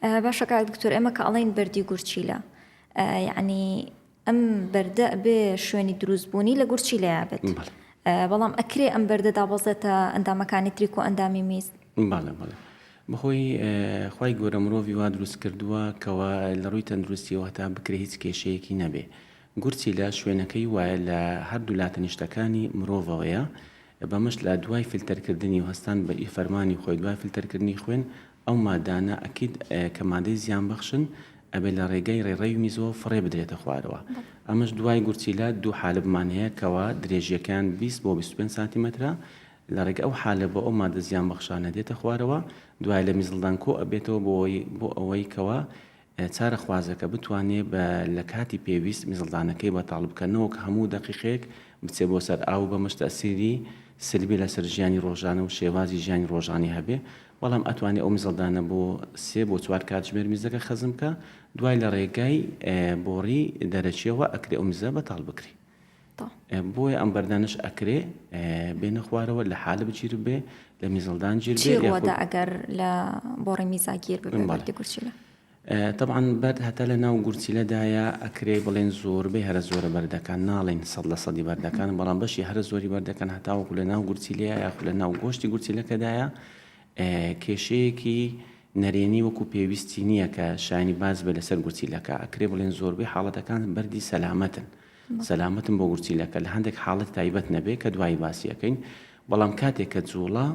باشا کاک دکتۆر ئێمە کە ئەڵێن بەردی گورچیلە یعنی ئەم بەردە بێ شوێنی دروستبوونی لە گورچیلەیە بێت بەڵام ئەکرێ ئەم بەردە دابەزێتە ئەندامەکانی تریک و ئەندامی میز. بەڵێ بەخۆی خوای گەورە مرۆڤی وا دروست کردووە کەوا لە ڕووی تەندروستیەوە هەتا بکرێ هیچ کێشەیەکی نەبێ. گورچیلە شوێنەکەی وایە لە هەردوو لاتەنیشتەکانی مرۆڤەوەیە بەمەش لە دوای فیلتەرکردنی و هەستان بە فەرمانی خۆی دوای فیلتەرکردنی خوێن ئەو مادانە ئەکید کە مادەی زیان بەخشن ئەبێ لە ڕێگەی ڕێڕەوی میزەوە فڕێ بدرێتە خوارەوە. ئەمەش دوای گورچیلە دوو حالبمان هەیە کەوا درێژیەکان 20 بۆ 25 سانتیمەترە لە ڕێگە ئەو حالە بە ئەو مادە زیان بەخشانە دێتە خوارەوە دوای لە میزڵدان کۆ ئەبێتەوە بۆ ئەوەی کەوا چارە خوازەکە بتوانێت لە کاتی پێویست میزڵدانەکەی بەتاڵ بکەنەوە کە هەموو دەقیقێک بچێ بۆ سەر ئاو بەمەش تەسیری سلبی لەسەر ژیانی ڕۆژانە و شێوازی ژیانی ڕۆژانی هەبێ. بەڵام ئەتوانێت ئەو میزڵدانە بۆ 3 بۆ 4 کاتژمێر میزەکە خەزم کە دوای لە ڕێگای بۆڕی دەرەچیەوە ئەکرێ ئەو میزە بەتاڵ بکری. بۆیە ئەم بەردانش ئەکرێ بێنە خوارەوە لە حالە بگیر بێ لە میزڵدان گیر بێ ڕۆدا ئەگەر لە بۆڕی میزاگیر ببێ گورچیلە. طبعا بەرد هەتا لە ناو گورچیلەدایە ئەکرێ بڵێن زۆربەی هەرە زۆرە بەردەکان ناڵێن 100% بەردەکان بەڵام بەشی هەرە زۆری بەردەکان هەتاوەکو لە ناو گورچیلەیە یاخو لە ناو گۆشتی گورچیلەکەدایە کێشەیەکی نەرێنی وەکو پێویستی نییە کە شایانی باز بێ لەسەر گورچیلەکە ئەکرێ بڵێن زۆربەی حاڵەتەکان بەردی سەلامەتن. سەلامەتم بۆ گورچیلەکە لە هەندێک حاڵەت تایبەت نەبێ کە دوای باسیەکەین بەڵام کاتێک کە جوڵە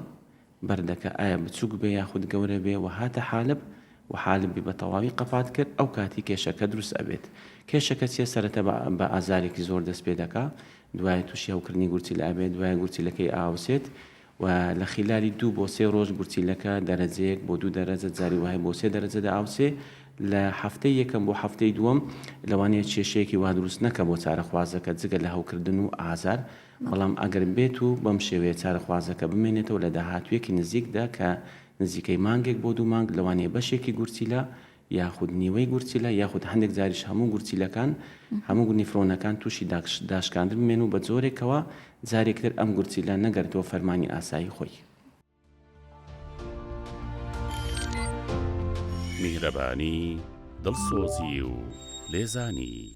بەردەکە ئایا بچووک بێ یاخود گەورە بێ و هاتە حالب و حالبی بە تەواوی قەپات کرد ئەو کاتی کێشەکە دروست ئەبێت. کێشەکە چیە سەرەتا بە ئازارێکی زۆر دەست پێ دەکا دوای تووشی هەوکردنی گورچیلە ئەبێت دوای گورچیلەکەی ئاوسێت و لە خلالی 2 بۆ 3 ڕۆژ گورچیلەکە دەرەجەیەک بۆ 2 دەرەجە جاری وایە بۆ 3 دەرەجەدا ئاوسێ لە هەفتەی یەکەم بۆ هەفتەی دووەم لەوانەیە کێشەیەکی وا دروست نەکە بۆ چارەخوازەکە جگە لە هەوکردن و ئازار بەڵام ئەگەر بێت و بەم شێوەیە چارەخوازەکە بمێنێتەوە لە داهاتوێکی نزیکدا کە نزیکەی مانگێک بۆ 2 مانگ لەوانەیە بەشێکی گورچیلە یاخود نیوەی گورچیلە یاخود هەندێک جاریش هەموو گورچیلەکان هەموو نیفرۆنەکان تووشی داشکاندن بمێن و بە جۆرێکەوە جارێکتر ئەم گورچیلە نەگەرتەوە فەرمانی ئاسایی خۆی. میهرەبانی دڵسۆزی و لێزانی